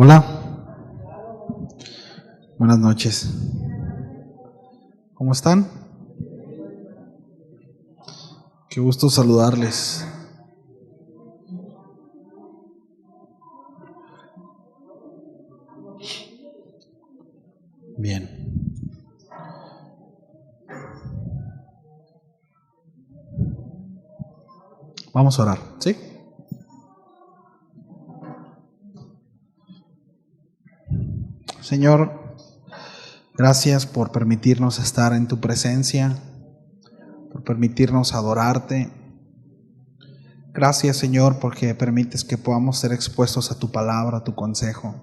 Hola, buenas noches. ¿Cómo están? Qué gusto saludarles. Bien. Vamos a orar, ¿sí? Señor, gracias por permitirnos estar en tu presencia, por permitirnos adorarte. Gracias, Señor, porque permites que podamos ser expuestos a tu palabra, a tu consejo.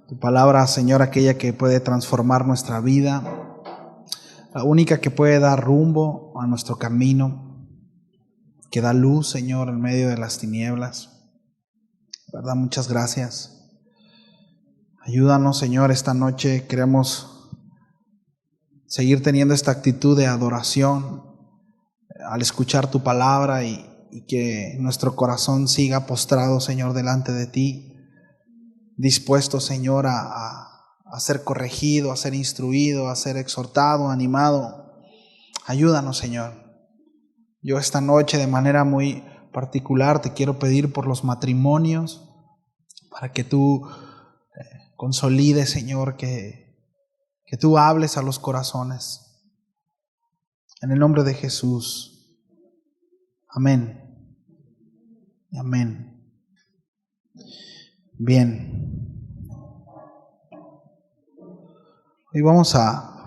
Tu palabra, Señor, aquella que puede transformar nuestra vida, la única que puede dar rumbo a nuestro camino, que da luz, Señor, en medio de las tinieblas. ¿Verdad? Muchas gracias. Ayúdanos, Señor, esta noche queremos seguir teniendo esta actitud de adoración al escuchar tu palabra y que nuestro corazón siga postrado, Señor, delante de ti, dispuesto, Señor, a ser corregido, a ser instruido, a ser exhortado, animado. Ayúdanos, Señor. Yo esta noche de manera muy particular te quiero pedir por los matrimonios, para que tú consolides, Señor, que tú hables a los corazones. En el nombre de Jesús. Amén. Amén. Bien. Hoy vamos a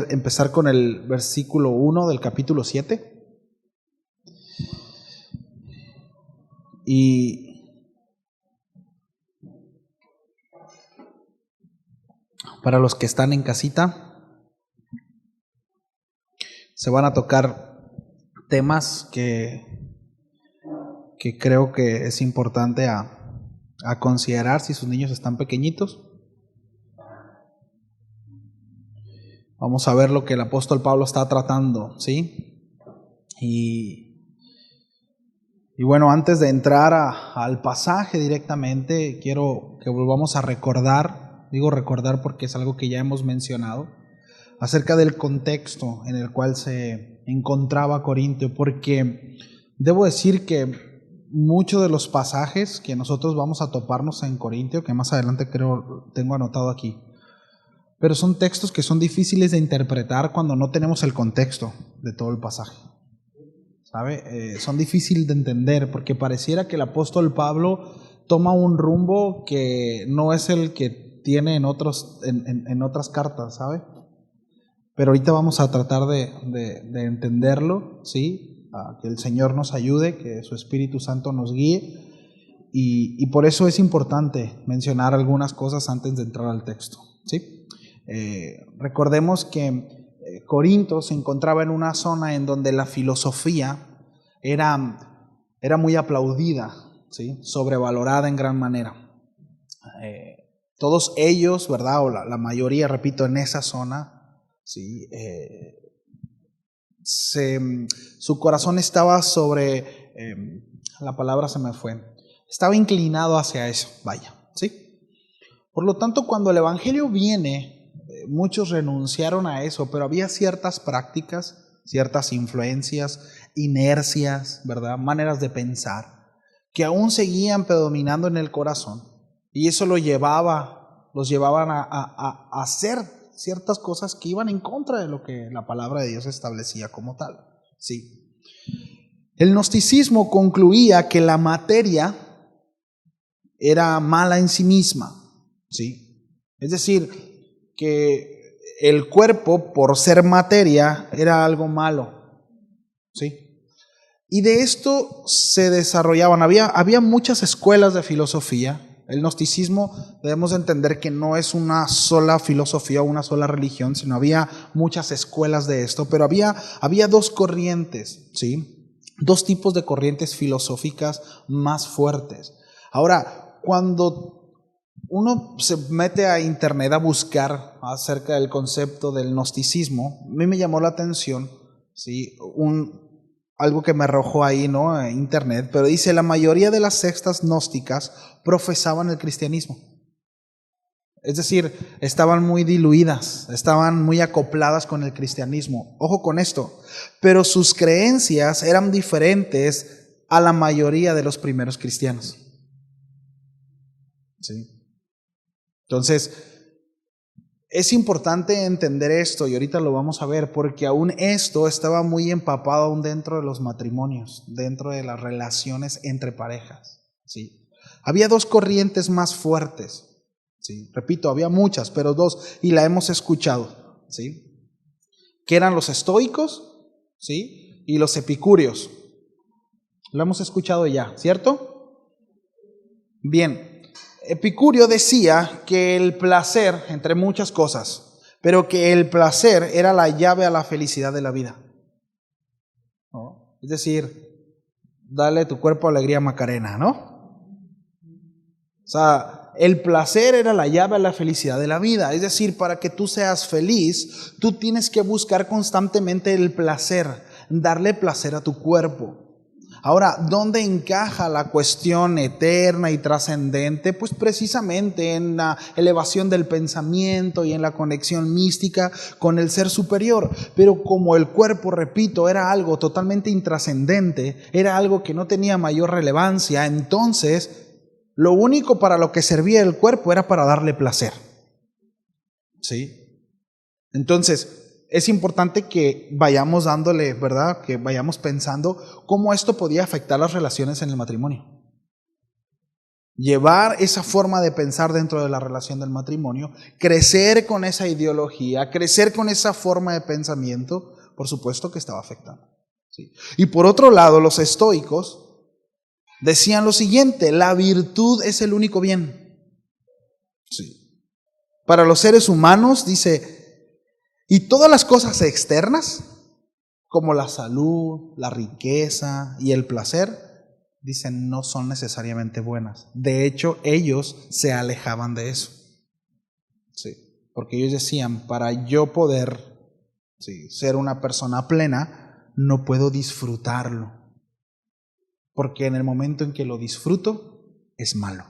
empezar con el versículo 1 del capítulo 7. Y para los que están en casita, se van a tocar temas que creo que es importante a considerar si sus niños están pequeñitos. Vamos a ver lo que el apóstol Pablo está tratando, ¿sí? Y bueno, antes de entrar al pasaje directamente, quiero que volvamos a recordar, digo recordar porque es algo que ya hemos mencionado, acerca del contexto en el cual se encontraba Corintio, porque debo decir que muchos de los pasajes que nosotros vamos a toparnos en Corintio, que más adelante creo tengo anotado aquí, pero son textos que son difíciles de interpretar cuando no tenemos el contexto de todo el pasaje. ¿Sabe? Son difíciles de entender porque pareciera que el apóstol Pablo toma un rumbo que no es el que tiene en otras cartas, ¿sabe? Pero ahorita vamos a tratar de entenderlo, ¿sí? Que el Señor nos ayude, que su Espíritu Santo nos guíe y por eso es importante mencionar algunas cosas antes de entrar al texto, ¿sí? Recordemos que Corinto se encontraba en una zona en donde la filosofía era muy aplaudida, ¿sí? Sobrevalorada en gran manera. Todos ellos, ¿verdad? O la mayoría, repito, en esa zona, ¿sí? Su corazón estaba sobre, la palabra se me fue, estaba inclinado hacia eso, vaya, ¿sí? Por lo tanto, cuando el Evangelio viene, muchos renunciaron a eso, pero había ciertas prácticas, ciertas influencias, inercias, ¿verdad? Maneras de pensar que aún seguían predominando en el corazón y eso los llevaban a hacer ciertas cosas que iban en contra de lo que la palabra de Dios establecía como tal, ¿sí? El gnosticismo concluía que la materia era mala en sí misma, ¿sí? Es decir, que el cuerpo, por ser materia, era algo malo, ¿sí? Y de esto se desarrollaban, había muchas escuelas de filosofía. El gnosticismo debemos entender que no es una sola filosofía o una sola religión, sino había muchas escuelas de esto, pero había dos corrientes, ¿sí? Dos tipos de corrientes filosóficas más fuertes. Ahora, cuando uno se mete a internet a buscar acerca del concepto del gnosticismo, a mí me llamó la atención, ¿sí? algo que me arrojó ahí, ¿no? En internet, pero dice, la mayoría de las sectas gnósticas profesaban el cristianismo. Es decir, estaban muy diluidas, estaban muy acopladas con el cristianismo. Ojo con esto, pero sus creencias eran diferentes a la mayoría de los primeros cristianos. ¿Sí? Entonces, es importante entender esto, y ahorita lo vamos a ver, porque aún esto estaba muy empapado aún dentro de los matrimonios, dentro de las relaciones entre parejas. ¿Sí? Había dos corrientes más fuertes. ¿Sí? Repito, había muchas, pero dos, y la hemos escuchado, ¿sí? Que eran los estoicos, ¿sí? Y los epicúreos. Lo hemos escuchado ya, ¿cierto? Bien, Epicurio decía que el placer, entre muchas cosas, pero que el placer era la llave a la felicidad de la vida, ¿no? Es decir, dale tu cuerpo alegría Macarena, ¿no? O sea, el placer era la llave a la felicidad de la vida. Es decir, para que tú seas feliz, tú tienes que buscar constantemente el placer, darle placer a tu cuerpo. Ahora, ¿dónde encaja la cuestión eterna y trascendente? Pues precisamente en la elevación del pensamiento y en la conexión mística con el ser superior. Pero como el cuerpo, repito, era algo totalmente intrascendente, era algo que no tenía mayor relevancia, entonces lo único para lo que servía el cuerpo era para darle placer. ¿Sí? Entonces, es importante que vayamos dándole, ¿verdad? Que vayamos pensando cómo esto podía afectar las relaciones en el matrimonio. Llevar esa forma de pensar dentro de la relación del matrimonio, crecer con esa ideología, crecer con esa forma de pensamiento, por supuesto que estaba afectando. ¿Sí? Y por otro lado, los estoicos decían lo siguiente: la virtud es el único bien. Sí. Para los seres humanos, dice, y todas las cosas externas, como la salud, la riqueza y el placer, dicen, no son necesariamente buenas. De hecho, ellos se alejaban de eso. Sí. Porque ellos decían, para yo poder, sí, ser una persona plena, no puedo disfrutarlo. Porque en el momento en que lo disfruto, es malo.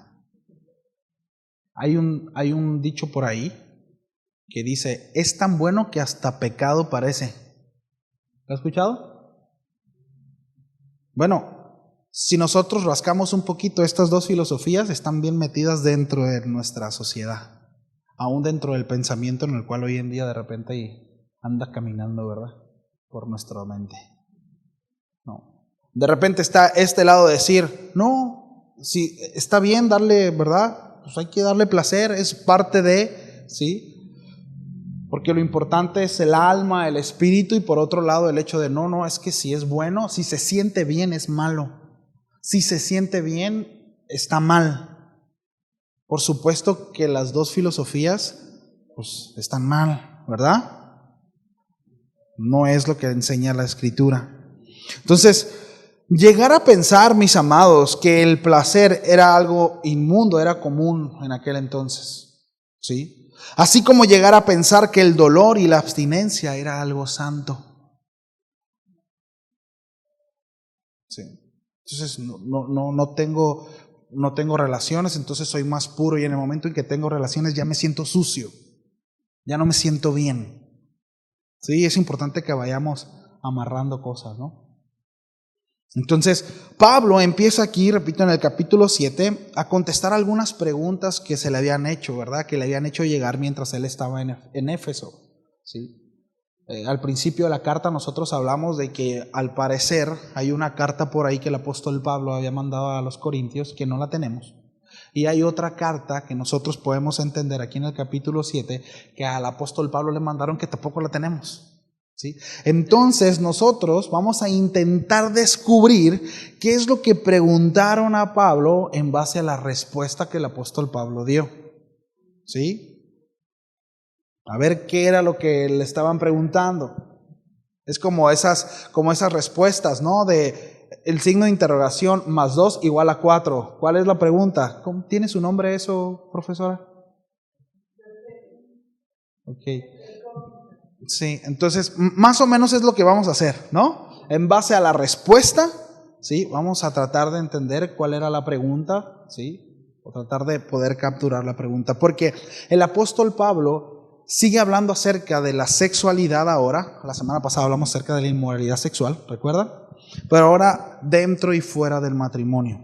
Hay un dicho por ahí que dice, es tan bueno que hasta pecado parece. ¿Lo has escuchado? Bueno, si nosotros rascamos un poquito, estas dos filosofías están bien metidas dentro de nuestra sociedad, aún dentro del pensamiento en el cual hoy en día de repente anda caminando, ¿verdad? Por nuestra mente. No. De repente está este lado de decir, no, si está bien darle, ¿verdad? Pues hay que darle placer, es parte de, ¿sí? Porque lo importante es el alma, el espíritu, y por otro lado el hecho de no, es que si es bueno, si se siente bien es malo. Si se siente bien, está mal. Por supuesto que las dos filosofías, pues están mal, ¿verdad? No es lo que enseña la Escritura. Entonces, llegar a pensar, mis amados, que el placer era algo inmundo, era común en aquel entonces, ¿sí? Así como llegar a pensar que el dolor y la abstinencia era algo santo. ¿Sí? Entonces no tengo relaciones, entonces soy más puro, y en el momento en que tengo relaciones ya me siento sucio, ya no me siento bien. Sí, es importante que vayamos amarrando cosas, ¿no? Entonces, Pablo empieza aquí, repito, en el capítulo 7, a contestar algunas preguntas que se le habían hecho, ¿verdad? Que le habían hecho llegar mientras él estaba en Éfeso, ¿sí? Al principio de la carta nosotros hablamos de que al parecer hay una carta por ahí que el apóstol Pablo había mandado a los corintios que no la tenemos. Y hay otra carta que nosotros podemos entender aquí en el capítulo 7 que al apóstol Pablo le mandaron que tampoco la tenemos. ¿Sí? Entonces nosotros vamos a intentar descubrir qué es lo que preguntaron a Pablo en base a la respuesta que el apóstol Pablo dio. ¿Sí? A ver qué era lo que le estaban preguntando. Es como esas respuestas, ¿no? De el signo de interrogación más 2 igual a 4. ¿Cuál es la pregunta? ¿Tiene su nombre eso, profesora? Ok. Sí, entonces más o menos es lo que vamos a hacer, ¿no? en base a la respuesta, ¿sí? Vamos a tratar de entender cuál era la pregunta, ¿sí? O tratar de poder capturar la pregunta. Porque el apóstol Pablo sigue hablando acerca de la sexualidad ahora. La semana pasada hablamos acerca de la inmoralidad sexual, ¿recuerdan? Pero ahora dentro y fuera del matrimonio,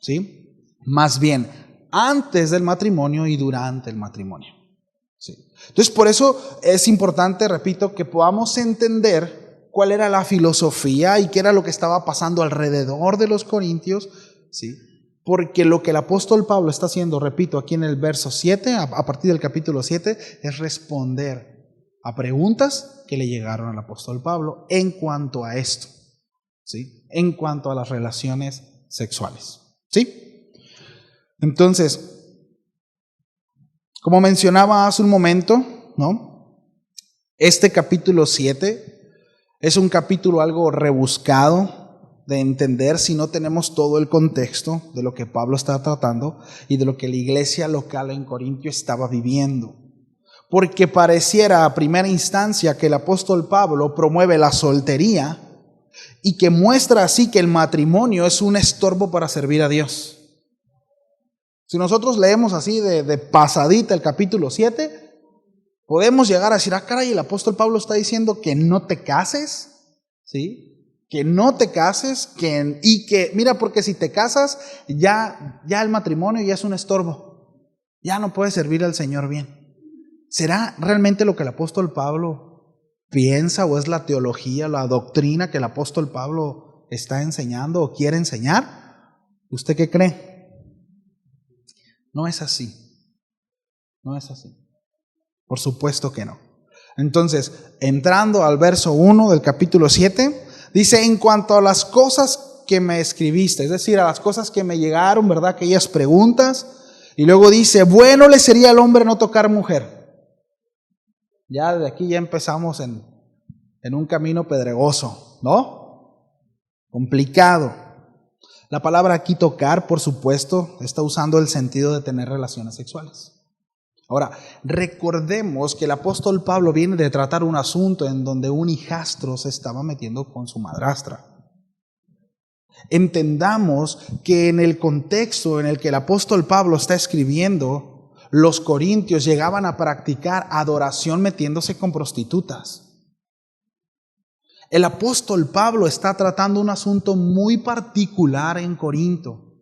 ¿sí? Más bien, antes del matrimonio y durante el matrimonio. Sí. Entonces, por eso es importante, repito, que podamos entender cuál era la filosofía y qué era lo que estaba pasando alrededor de los corintios, ¿sí? Porque lo que el apóstol Pablo está haciendo, repito, aquí en el verso 7, a partir del capítulo 7, es responder a preguntas que le llegaron al apóstol Pablo en cuanto a esto, ¿sí? En cuanto a las relaciones sexuales, ¿sí? Entonces, como mencionaba hace un momento, ¿no? Este capítulo 7 es un capítulo algo rebuscado de entender si no tenemos todo el contexto de lo que Pablo está tratando y de lo que la iglesia local en Corintio estaba viviendo. Porque pareciera a primera instancia que el apóstol Pablo promueve la soltería y que muestra así que el matrimonio es un estorbo para servir a Dios. Si nosotros leemos así de pasadita el capítulo 7, podemos llegar a decir, caray, el apóstol Pablo está diciendo que no te cases, ¿sí? Que no te cases, mira, porque si te casas, ya el matrimonio ya es un estorbo, ya no puedes servir al Señor bien. ¿Será realmente lo que el apóstol Pablo piensa o es la teología, la doctrina que el apóstol Pablo está enseñando o quiere enseñar? ¿Usted qué cree? No es así. No es así. Por supuesto que no. Entonces, entrando al verso 1 del capítulo 7, dice, en cuanto a las cosas que me escribiste, es decir, a las cosas que me llegaron, ¿verdad? Aquellas preguntas. Y luego dice, bueno le sería al hombre no tocar mujer. Ya desde aquí ya empezamos en un camino pedregoso, ¿no? Complicado. La palabra aquí tocar, por supuesto, está usando el sentido de tener relaciones sexuales. Ahora, recordemos que el apóstol Pablo viene de tratar un asunto en donde un hijastro se estaba metiendo con su madrastra. Entendamos que en el contexto en el que el apóstol Pablo está escribiendo, los corintios llegaban a practicar adoración metiéndose con prostitutas. El apóstol Pablo está tratando un asunto muy particular en Corinto,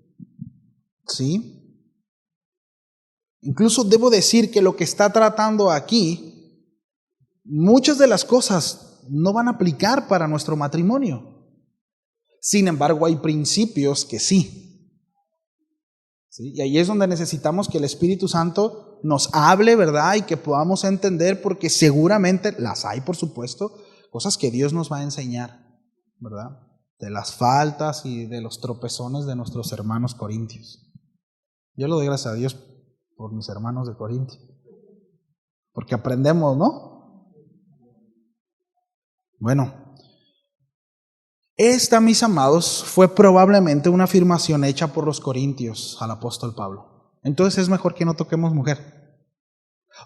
¿sí? Incluso debo decir que lo que está tratando aquí, muchas de las cosas no van a aplicar para nuestro matrimonio. Sin embargo, hay principios que sí. ¿Sí? Y ahí es donde necesitamos que el Espíritu Santo nos hable, ¿verdad? Y que podamos entender, porque seguramente las hay, por supuesto, cosas que Dios nos va a enseñar, ¿verdad? De las faltas y de los tropezones de nuestros hermanos corintios. Yo le doy gracias a Dios por mis hermanos de Corintio, porque aprendemos, ¿no? Bueno, esta, mis amados, fue probablemente una afirmación hecha por los corintios al apóstol Pablo. Entonces es mejor que no toquemos mujer.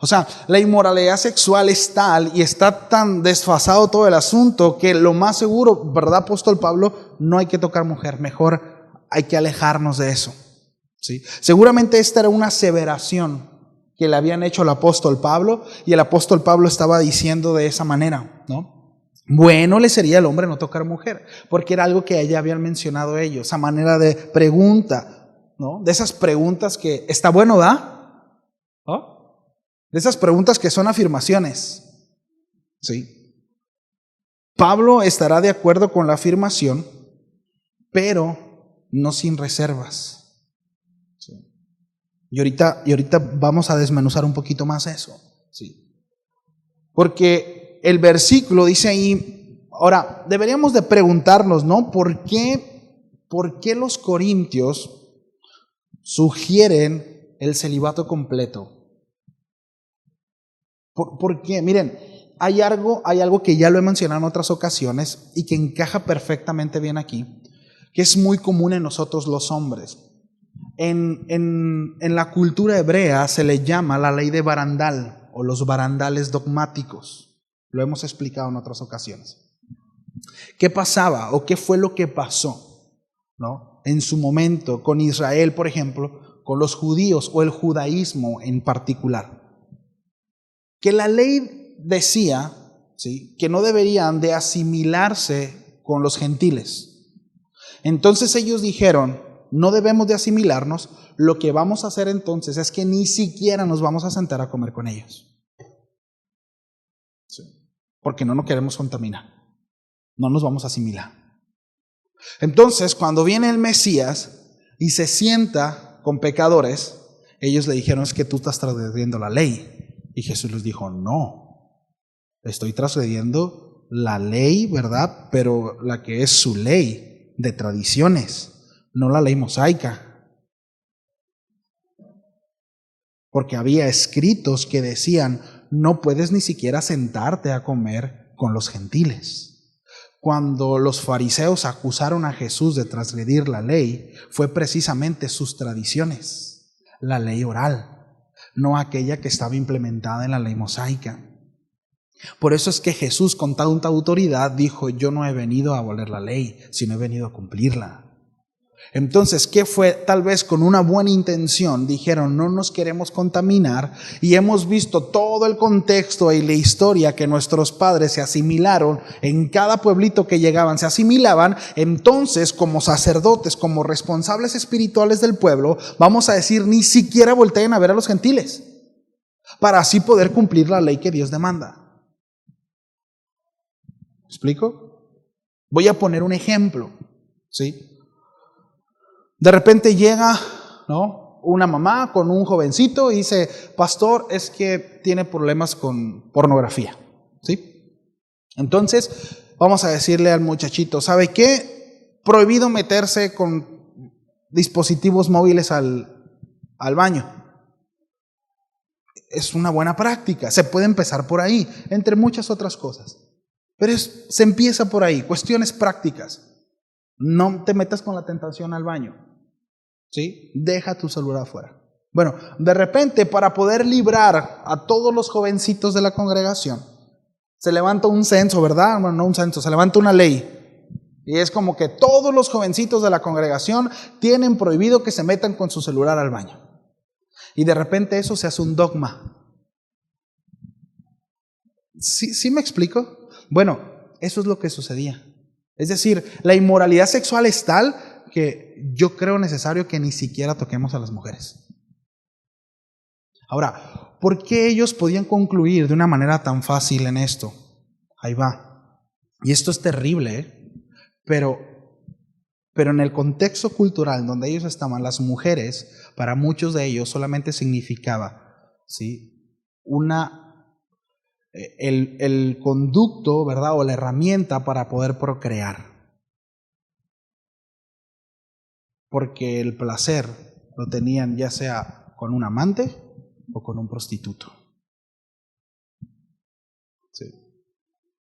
O sea, la inmoralidad sexual es tal y está tan desfasado todo el asunto que lo más seguro, ¿verdad, apóstol Pablo? No hay que tocar mujer, mejor hay que alejarnos de eso, ¿sí? Seguramente esta era una aseveración que le habían hecho al apóstol Pablo y el apóstol Pablo estaba diciendo de esa manera, ¿no? Bueno le sería al hombre no tocar mujer, porque era algo que ya habían mencionado ellos, esa manera de pregunta, ¿no? De esas preguntas que está bueno, ¿da? ¿Oh? De esas preguntas que son afirmaciones, ¿sí? Pablo estará de acuerdo con la afirmación, pero no sin reservas, ¿sí? Y ahorita vamos a desmenuzar un poquito más eso, ¿sí? Porque el versículo dice ahí, ahora, deberíamos de preguntarnos, ¿no? ¿Por qué los corintios sugieren el celibato completo? ¿Por qué? Miren, hay algo que ya lo he mencionado en otras ocasiones y que encaja perfectamente bien aquí, que es muy común en nosotros los hombres. En la cultura hebrea se le llama la ley de barandal o los barandales dogmáticos. Lo hemos explicado en otras ocasiones. ¿Qué pasaba o qué fue lo que pasó, ¿no? En su momento con Israel, por ejemplo, con los judíos o el judaísmo en particular? Que la ley decía, ¿sí?, que no deberían de asimilarse con los gentiles. Entonces ellos dijeron, no debemos de asimilarnos, lo que vamos a hacer entonces es que ni siquiera nos vamos a sentar a comer con ellos. Sí. Porque no nos queremos contaminar. No nos vamos a asimilar. Entonces, cuando viene el Mesías y se sienta con pecadores, ellos le dijeron, es que tú estás transgrediendo la ley. Y Jesús les dijo, no, estoy transgrediendo la ley, ¿verdad? Pero la que es su ley de tradiciones, no la ley mosaica. Porque había escritos que decían, no puedes ni siquiera sentarte a comer con los gentiles. Cuando los fariseos acusaron a Jesús de transgredir la ley, fue precisamente sus tradiciones, la ley oral, no aquella que estaba implementada en la ley mosaica. Por eso es que Jesús, con tanta autoridad, dijo, yo no he venido a abolir la ley, sino he venido a cumplirla. Entonces, ¿qué fue? Tal vez con una buena intención dijeron, no nos queremos contaminar, y hemos visto todo el contexto y la historia que nuestros padres se asimilaron, en cada pueblito que llegaban se asimilaban. Entonces, como sacerdotes, como responsables espirituales del pueblo, vamos a decir, ni siquiera volteen a ver a los gentiles, para así poder cumplir la ley que Dios demanda. ¿Me explico? Voy a poner un ejemplo, ¿sí? De repente llega, ¿no?, una mamá con un jovencito y dice, pastor, es que tiene problemas con pornografía, ¿sí? Entonces, vamos a decirle al muchachito, ¿sabe qué? Prohibido meterse con dispositivos móviles al baño. Es una buena práctica, se puede empezar por ahí, entre muchas otras cosas. Pero se empieza por ahí, cuestiones prácticas. No te metas con la tentación al baño, ¿sí? Deja tu celular afuera. Bueno, de repente, para poder librar a todos los jovencitos de la congregación, se levanta un censo, ¿verdad? Bueno, no un censo, se levanta una ley. Y es como que todos los jovencitos de la congregación tienen prohibido que se metan con su celular al baño. Y de repente eso se hace un dogma. ¿Sí me explico? Bueno, eso es lo que sucedía. Es decir, la inmoralidad sexual es tal que yo creo necesario que ni siquiera toquemos a las mujeres. Ahora, ¿por qué ellos podían concluir de una manera tan fácil en esto? Ahí va. Y esto es terrible, ¿eh? Pero en el contexto cultural donde ellos estaban, las mujeres, para muchos de ellos solamente significaba, ¿sí?, el conducto, ¿verdad?, o la herramienta para poder procrear. Porque el placer lo tenían ya sea con un amante o con un prostituto. Sí.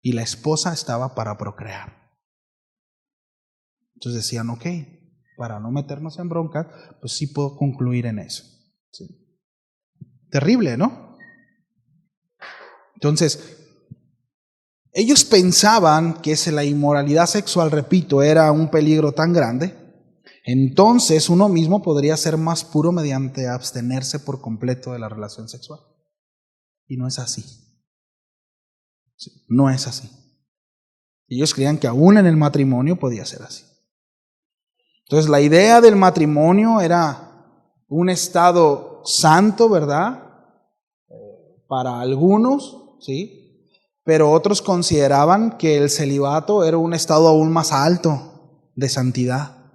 Y la esposa estaba para procrear. Entonces decían, ok, para no meternos en broncas, pues sí puedo concluir en eso. Sí. Terrible, ¿no? Entonces, ellos pensaban que si la inmoralidad sexual, repito, era un peligro tan grande, entonces uno mismo podría ser más puro mediante abstenerse por completo de la relación sexual. Y no es así. Sí, no es así. Ellos creían que aún en el matrimonio podía ser así. Entonces la idea del matrimonio era un estado santo, ¿verdad? Para algunos, ¿sí? Pero otros consideraban que el celibato era un estado aún más alto de santidad.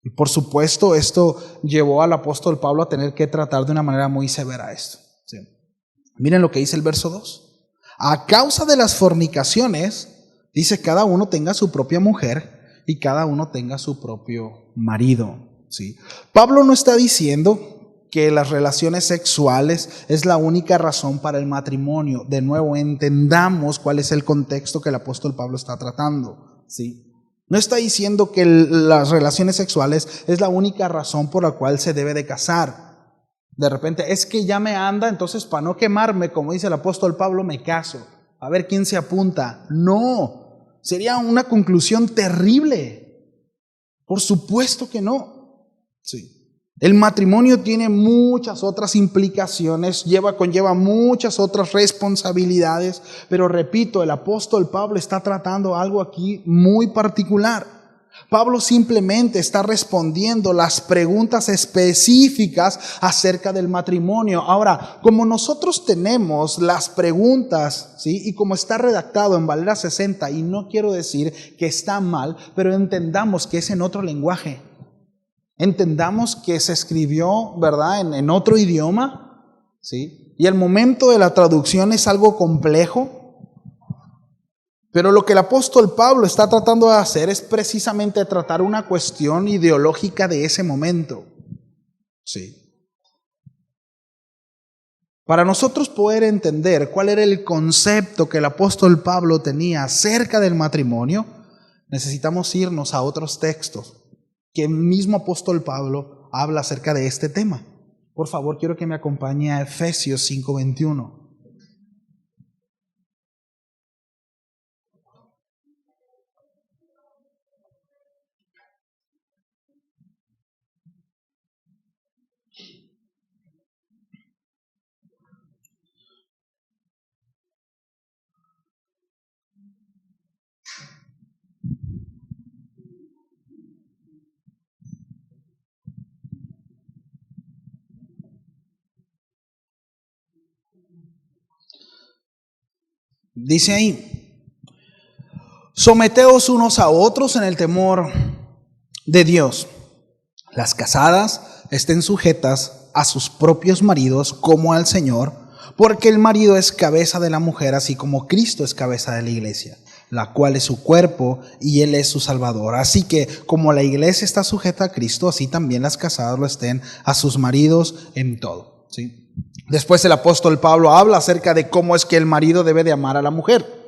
Y por supuesto esto llevó al apóstol Pablo a tener que tratar de una manera muy severa esto. ¿Sí? Miren lo que dice el verso 2. A causa de las fornicaciones, dice, cada uno tenga su propia mujer y cada uno tenga su propio marido. ¿Sí? Pablo no está diciendo que las relaciones sexuales es la única razón para el matrimonio. De nuevo, entendamos cuál es el contexto que el apóstol Pablo está tratando. ¿Sí? No está diciendo que las relaciones sexuales es la única razón por la cual se debe de casar. De repente, es que ya me anda, entonces para no quemarme, como dice el apóstol Pablo, me caso. a ver quién se apunta. No, sería una conclusión terrible. Por supuesto que no. Sí. El matrimonio tiene muchas otras implicaciones, conlleva muchas otras responsabilidades, pero repito, el apóstol Pablo está tratando algo aquí muy particular. Pablo simplemente está respondiendo las preguntas específicas acerca del matrimonio. Ahora, como nosotros tenemos las preguntas, ¿sí? Y como está redactado en Valera 60, y no quiero decir que está mal, pero entendamos que es en otro lenguaje. Entendamos que se escribió, ¿verdad?, en otro idioma, ¿sí? Y el momento de la traducción es algo complejo. Pero lo que el apóstol Pablo está tratando de hacer es precisamente tratar una cuestión ideológica de ese momento. Sí. Para nosotros poder entender cuál era el concepto que el apóstol Pablo tenía acerca del matrimonio, necesitamos irnos a otros textos que el mismo apóstol Pablo habla acerca de este tema. Por favor, quiero que me acompañe a Efesios 5:21. Dice ahí: someteos unos a otros en el temor de Dios. Las casadas estén sujetas a sus propios maridos como al Señor, porque el marido es cabeza de la mujer, así como Cristo es cabeza de la iglesia, la cual es su cuerpo y Él es su Salvador. Así que como la iglesia está sujeta a Cristo, así también las casadas lo estén a sus maridos en todo. ¿Sí? Después el apóstol Pablo habla acerca de cómo es que el marido debe de amar a la mujer.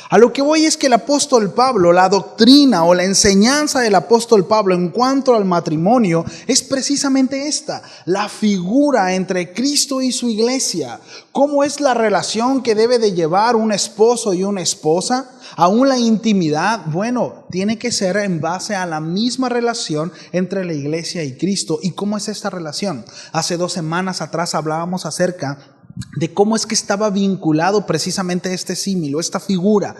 A lo que voy es que el apóstol Pablo, la doctrina o la enseñanza del apóstol Pablo en cuanto al matrimonio es precisamente esta: la figura entre Cristo y su iglesia. ¿Cómo es la relación que debe de llevar un esposo y una esposa? Aún la intimidad, bueno, tiene que ser en base a la misma relación entre la iglesia y Cristo. ¿Y cómo es esta relación? Hace 2 semanas atrás hablábamos acerca de cómo es que estaba vinculado precisamente este símil o esta figura,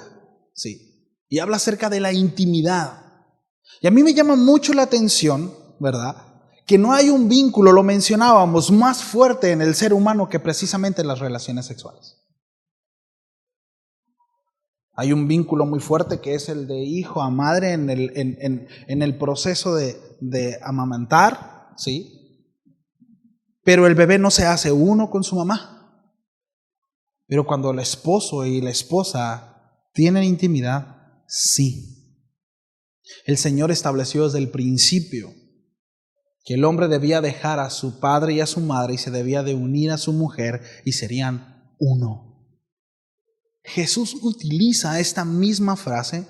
¿sí? Y habla acerca de la intimidad. Y a mí me llama mucho la atención, ¿verdad?, que no hay un vínculo, lo mencionábamos, más fuerte en el ser humano que precisamente las relaciones sexuales. Hay un vínculo muy fuerte que es el de hijo a madre en el proceso de amamantar, ¿sí? Pero el bebé no se hace uno con su mamá. Pero cuando el esposo y la esposa tienen intimidad, sí. El Señor estableció desde el principio que el hombre debía dejar a su padre y a su madre y se debía de unir a su mujer y serían uno. Jesús utiliza esta misma frase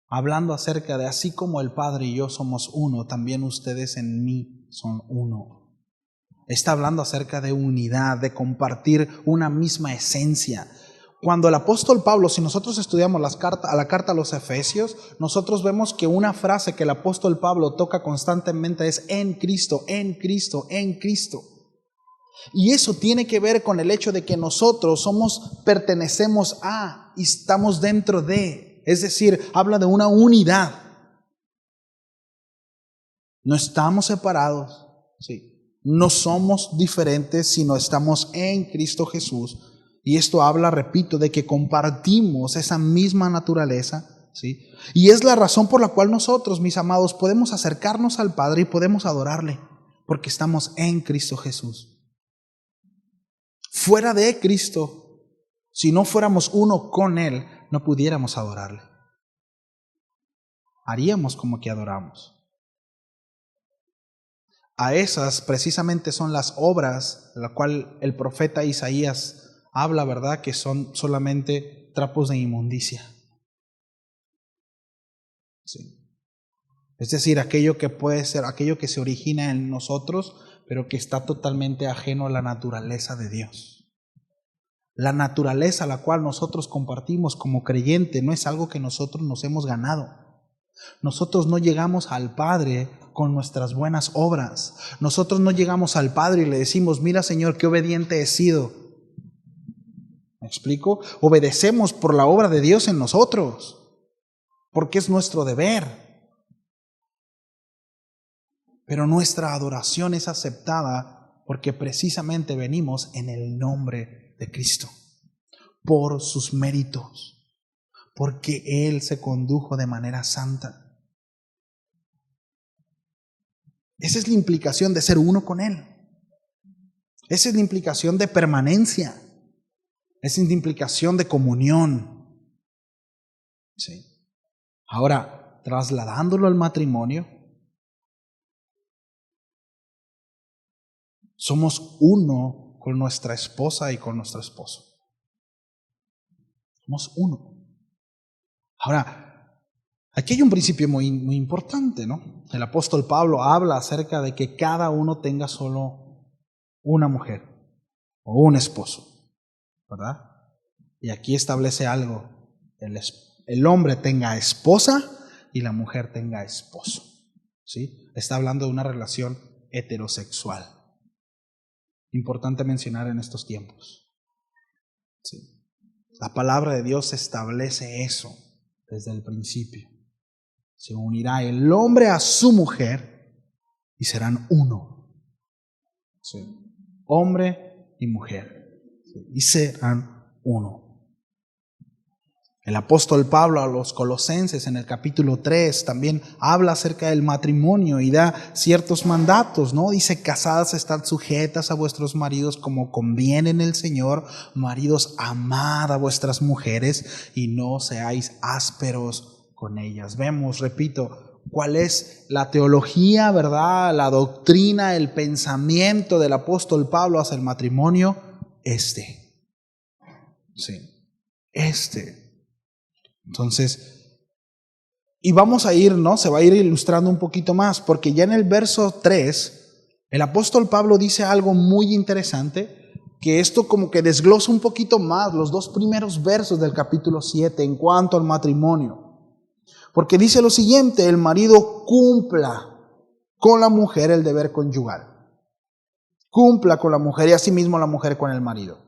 hablando acerca de así como el Padre y yo somos uno, también ustedes en mí son uno. Está hablando acerca de unidad, de compartir una misma esencia. Cuando el apóstol Pablo, si nosotros estudiamos la carta a los Efesios, nosotros vemos que una frase que el apóstol Pablo toca constantemente es en Cristo, en Cristo, en Cristo. Y eso tiene que ver con el hecho de que nosotros pertenecemos a y estamos dentro de. Es decir, habla de una unidad. No estamos separados, sí. No somos diferentes, sino estamos en Cristo Jesús. Y esto habla, repito, de que compartimos esa misma naturaleza, ¿sí? Y es la razón por la cual nosotros, mis amados, podemos acercarnos al Padre y podemos adorarle, porque estamos en Cristo Jesús. Fuera de Cristo, si no fuéramos uno con Él, no pudiéramos adorarle. Haríamos como que adoramos. A esas precisamente son las obras de las cuales el profeta Isaías habla, ¿verdad?, que son solamente trapos de inmundicia. Sí. Es decir, aquello que puede ser, aquello que se origina en nosotros, pero que está totalmente ajeno a la naturaleza de Dios. La naturaleza a la cual nosotros compartimos como creyente no es algo que nosotros nos hemos ganado. Nosotros no llegamos al Padre con nuestras buenas obras. Nosotros no llegamos al Padre y le decimos, mira Señor, qué obediente he sido. ¿Me explico? Obedecemos por la obra de Dios en nosotros, porque es nuestro deber. Pero nuestra adoración es aceptada porque precisamente venimos en el nombre de Cristo, por sus méritos, porque Él se condujo de manera santa. Esa es la implicación de ser uno con Él. Esa es la implicación de permanencia. Esa es la implicación de comunión. Sí. Ahora, trasladándolo al matrimonio, somos uno con nuestra esposa y con nuestro esposo. Somos uno. Ahora, aquí hay un principio muy importante, ¿no? El apóstol Pablo habla acerca de que cada uno tenga solo una mujer o un esposo, ¿verdad? Y aquí establece algo. El hombre tenga esposa y la mujer tenga esposo, ¿sí? Está hablando de una relación heterosexual. Importante mencionar en estos tiempos. Sí. La palabra de Dios establece eso desde el principio. Se unirá el hombre a su mujer y serán uno. Sí. Hombre y mujer. Sí. Y serán uno. El apóstol Pablo a los Colosenses en el capítulo 3 también habla acerca del matrimonio y da ciertos mandatos, ¿no? Dice, casadas estad sujetas a vuestros maridos como conviene en el Señor. Maridos, amad a vuestras mujeres y no seáis ásperos con ellas. Vemos, repito, cuál es la teología, ¿verdad? La doctrina, el pensamiento del apóstol Pablo hacia el matrimonio. Entonces, y vamos a ir, ¿no? Se va a ir ilustrando un poquito más, porque ya en el verso 3, el apóstol Pablo dice algo muy interesante, que esto como que desglosa un poquito más los dos primeros versos del capítulo 7 en cuanto al matrimonio. Porque dice lo siguiente, el marido cumpla con la mujer el deber conyugal. Cumpla con la mujer y asimismo la mujer con el marido.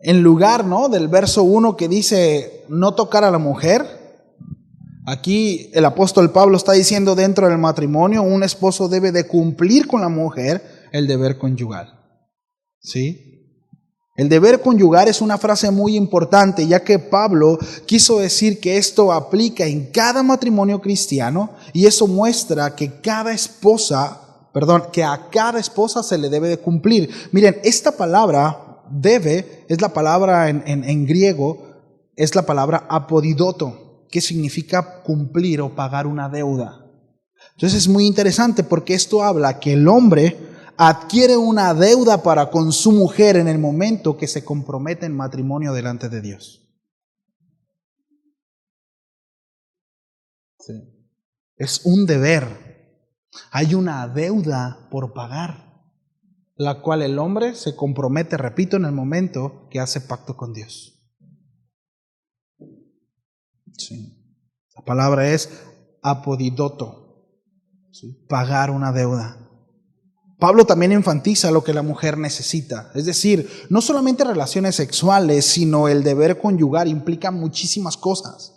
En lugar, ¿no?, del verso 1 que dice no tocar a la mujer, aquí el apóstol Pablo está diciendo dentro del matrimonio, un esposo debe de cumplir con la mujer el deber conyugal. ¿Sí? El deber conyugal es una frase muy importante, ya que Pablo quiso decir que esto aplica en cada matrimonio cristiano y eso muestra que a cada esposa se le debe de cumplir. Miren, esta palabra debe, es la palabra en griego, es la palabra apodidoto, que significa cumplir o pagar una deuda. Entonces es muy interesante porque esto habla que el hombre adquiere una deuda para con su mujer en el momento que se compromete en matrimonio delante de Dios. Sí. Es un deber. Hay una deuda por pagar, la cual el hombre se compromete, repito, en el momento que hace pacto con Dios. Sí. La palabra es apodidoto, ¿sí? Pagar una deuda. Pablo también enfatiza lo que la mujer necesita, es decir, no solamente relaciones sexuales, sino el deber conyugal implica muchísimas cosas.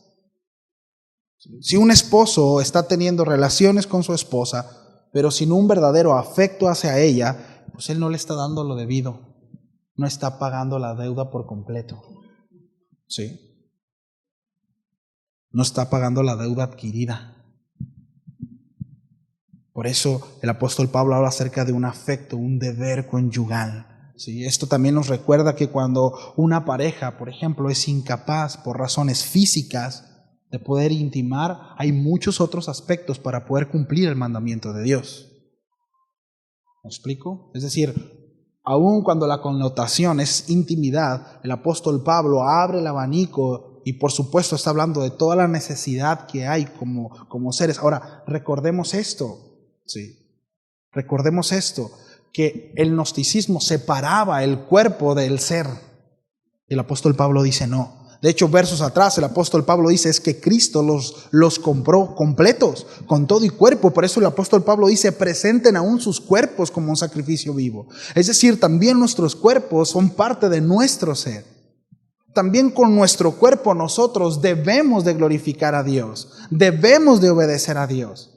Si un esposo está teniendo relaciones con su esposa, pero sin un verdadero afecto hacia ella, pues él no le está dando lo debido, no está pagando la deuda por completo, ¿sí? No está pagando la deuda adquirida. Por eso el apóstol Pablo habla acerca de un afecto, un deber conyugal, ¿sí? Esto también nos recuerda que cuando una pareja, por ejemplo, es incapaz por razones físicas de poder intimar, hay muchos otros aspectos para poder cumplir el mandamiento de Dios. ¿Me explico? Es decir, aun cuando la connotación es intimidad, el apóstol Pablo abre el abanico y por supuesto está hablando de toda la necesidad que hay como seres. Ahora, recordemos esto. Sí. Recordemos esto, que el gnosticismo separaba el cuerpo del ser. El apóstol Pablo dice no. De hecho, versos atrás, el apóstol Pablo dice es que Cristo los compró completos, con todo y cuerpo. Por eso el apóstol Pablo dice, presenten aún sus cuerpos como un sacrificio vivo. Es decir, también nuestros cuerpos son parte de nuestro ser. También con nuestro cuerpo nosotros debemos de glorificar a Dios, debemos de obedecer a Dios.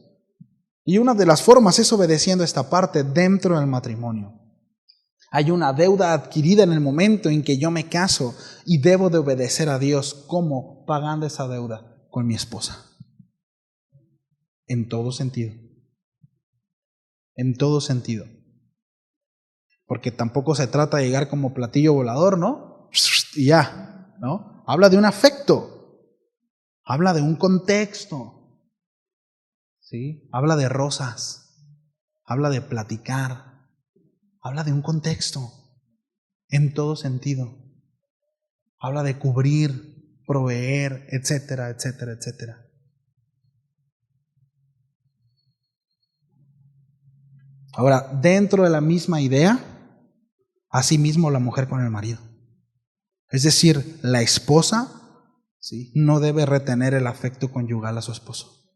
Y una de las formas es obedeciendo esta parte dentro del matrimonio. Hay una deuda adquirida en el momento en que yo me caso y debo de obedecer a Dios. ¿Cómo? Pagando esa deuda con mi esposa. En todo sentido. En todo sentido. Porque tampoco se trata de llegar como platillo volador, ¿no? Y ya, ¿no? Habla de un afecto. Habla de un contexto. ¿Sí? Habla de rosas. Habla de platicar. Habla de un contexto, en todo sentido. Habla de cubrir, proveer, etcétera, etcétera, etcétera. Ahora, dentro de la misma idea, asimismo la mujer con el marido. Es decir, la esposa, ¿sí?, no debe retener el afecto conyugal a su esposo.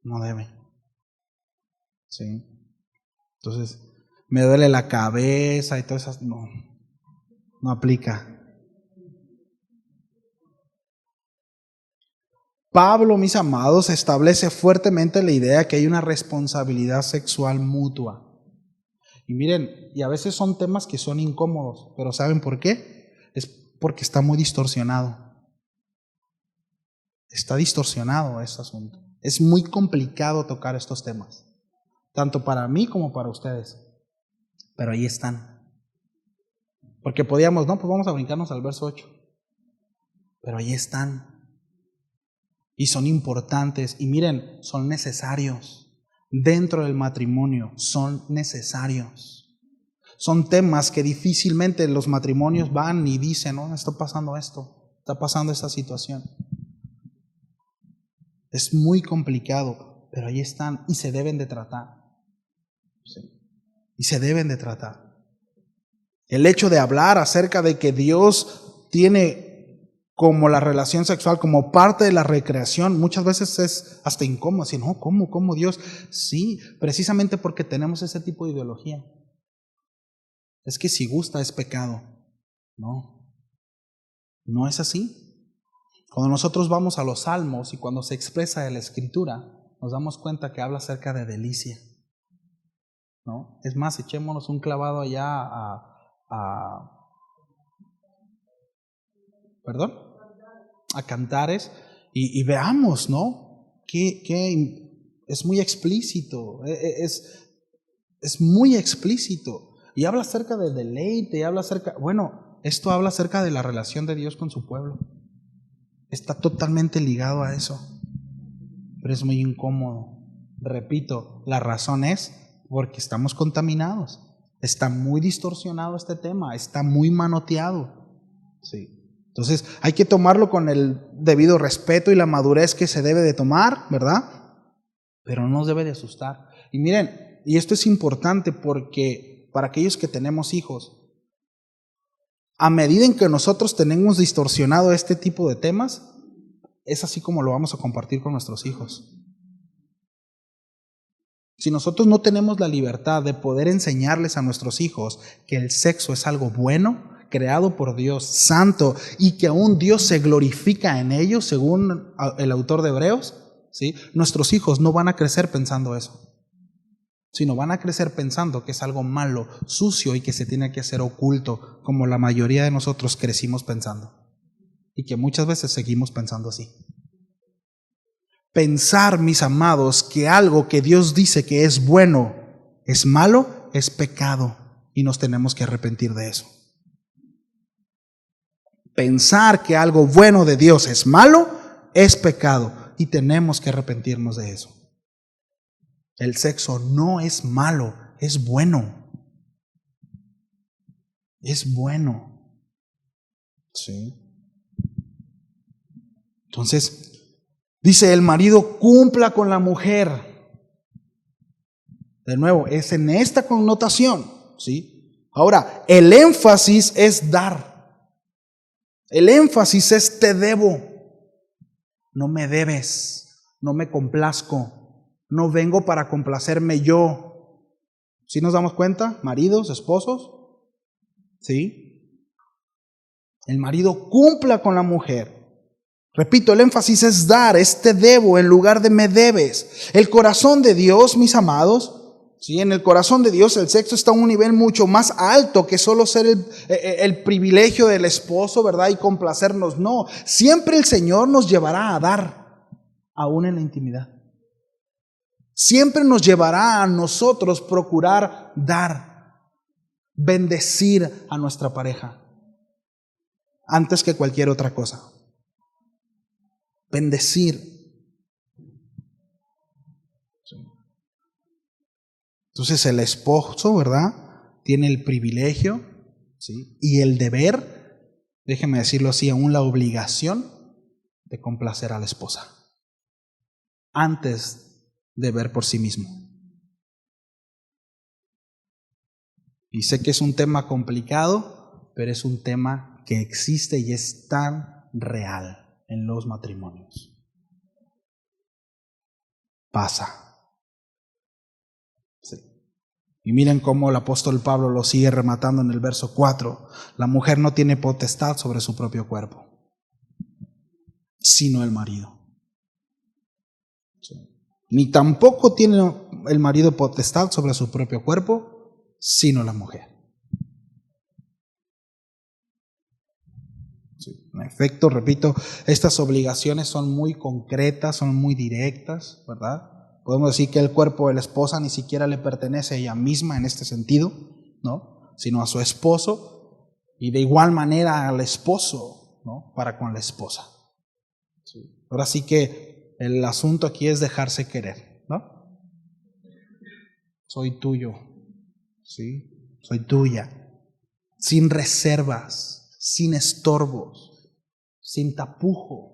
No debe. ¿Sí? Entonces, me duele la cabeza y todas esas, no aplica. Pablo, mis amados, establece fuertemente la idea que hay una responsabilidad sexual mutua. Y miren, y a veces son temas que son incómodos, pero ¿saben por qué? Es porque está muy distorsionado. Está distorsionado este asunto. Es muy complicado tocar estos temas, tanto para mí como para ustedes. Pero ahí están. Porque podíamos, no, pues vamos a brincarnos al verso 8. Pero ahí están. Y son importantes. Y miren, son necesarios. Dentro del matrimonio son necesarios. Son temas que difícilmente los matrimonios van y dicen, no, está pasando esto, está pasando esta situación. Es muy complicado, pero ahí están y se deben de tratar. Sí. Y se deben de tratar. El hecho de hablar acerca de que Dios tiene como la relación sexual como parte de la recreación, muchas veces es hasta incómodo, decir, no, ¿cómo Dios? Sí, precisamente porque tenemos ese tipo de ideología. Es que si gusta es pecado. No es así. Cuando nosotros vamos a los salmos y cuando se expresa en la escritura, nos damos cuenta que habla acerca de delicia, ¿no? Es más, echémonos un clavado allá a Cantares y veamos, ¿no? Que es muy explícito, es muy explícito. Y habla acerca de deleite, esto habla acerca de la relación de Dios con su pueblo. Está totalmente ligado a eso, pero es muy incómodo. Repito, la razón es porque estamos contaminados. Está muy distorsionado este tema, está muy manoteado. Sí. Entonces hay que tomarlo con el debido respeto y la madurez que se debe de tomar, ¿verdad? Pero no nos debe de asustar. Y miren, y esto es importante porque para aquellos que tenemos hijos, a medida en que nosotros tenemos distorsionado este tipo de temas, es así como lo vamos a compartir con nuestros hijos. Si nosotros no tenemos la libertad de poder enseñarles a nuestros hijos que el sexo es algo bueno, creado por Dios, santo, y que aún Dios se glorifica en ellos, según el autor de Hebreos, ¿sí?, nuestros hijos no van a crecer pensando eso, sino van a crecer pensando que es algo malo, sucio y que se tiene que hacer oculto, como la mayoría de nosotros crecimos pensando, y que muchas veces seguimos pensando así. Pensar, mis amados, que algo que Dios dice que es bueno es malo, es pecado, y nos tenemos que arrepentir de eso. Pensar que algo bueno de Dios es malo, es pecado, y tenemos que arrepentirnos de eso. El sexo no es malo, es bueno. Es bueno. ¿Sí? Entonces, dice, el marido cumpla con la mujer. De nuevo, es en esta connotación, ¿sí? Ahora, el énfasis es dar. El énfasis es te debo. No me debes, no me complazco, no vengo para complacerme yo. ¿Sí nos damos cuenta? Maridos, esposos, ¿sí? El marido cumpla con la mujer. Repito, el énfasis es dar, es te debo en lugar de me debes. El corazón de Dios, mis amados, ¿sí? En el corazón de Dios el sexo está a un nivel mucho más alto que solo ser el privilegio del esposo, ¿verdad? Y complacernos. No, siempre el Señor nos llevará a dar, aún en la intimidad. Siempre nos llevará a nosotros procurar dar, bendecir a nuestra pareja, antes que cualquier otra cosa. Bendecir. Entonces el esposo, ¿verdad? Tiene el privilegio, ¿sí? Y el deber, déjeme decirlo así, aún la obligación de complacer a la esposa, antes de ver por sí mismo. Y sé que es un tema complicado, pero es un tema que existe y es tan real en los matrimonios. Pasa. Sí. Y miren cómo el apóstol Pablo lo sigue rematando en el verso 4. La mujer no tiene potestad sobre su propio cuerpo, sino el marido. Sí. Ni tampoco tiene el marido potestad sobre su propio cuerpo, sino la mujer. Sí. En efecto, repito, estas obligaciones son muy concretas, son muy directas, ¿verdad? Podemos decir que el cuerpo de la esposa ni siquiera le pertenece a ella misma en este sentido, ¿no? Sino a su esposo, y de igual manera al esposo, ¿no? Para con la esposa. Sí. Ahora sí que el asunto aquí es dejarse querer, ¿no? Soy tuyo, ¿sí? Soy tuya, sin reservas, sin estorbos, sin tapujos,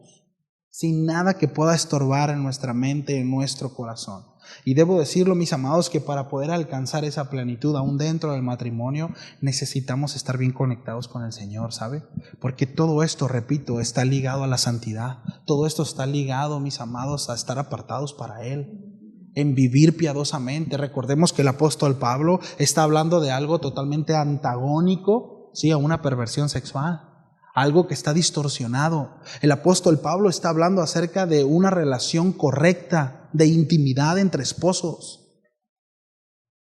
sin nada que pueda estorbar en nuestra mente, en nuestro corazón. Y debo decirlo, mis amados, que para poder alcanzar esa plenitud aún dentro del matrimonio, necesitamos estar bien conectados con el Señor, ¿sabe? Porque todo esto, repito, está ligado a la santidad. Todo esto está ligado, mis amados, a estar apartados para Él, en vivir piadosamente. Recordemos que el apóstol Pablo está hablando de algo totalmente antagónico, ¿sí? A una perversión sexual. Algo que está distorsionado. El apóstol Pablo está hablando acerca de una relación correcta, de intimidad entre esposos.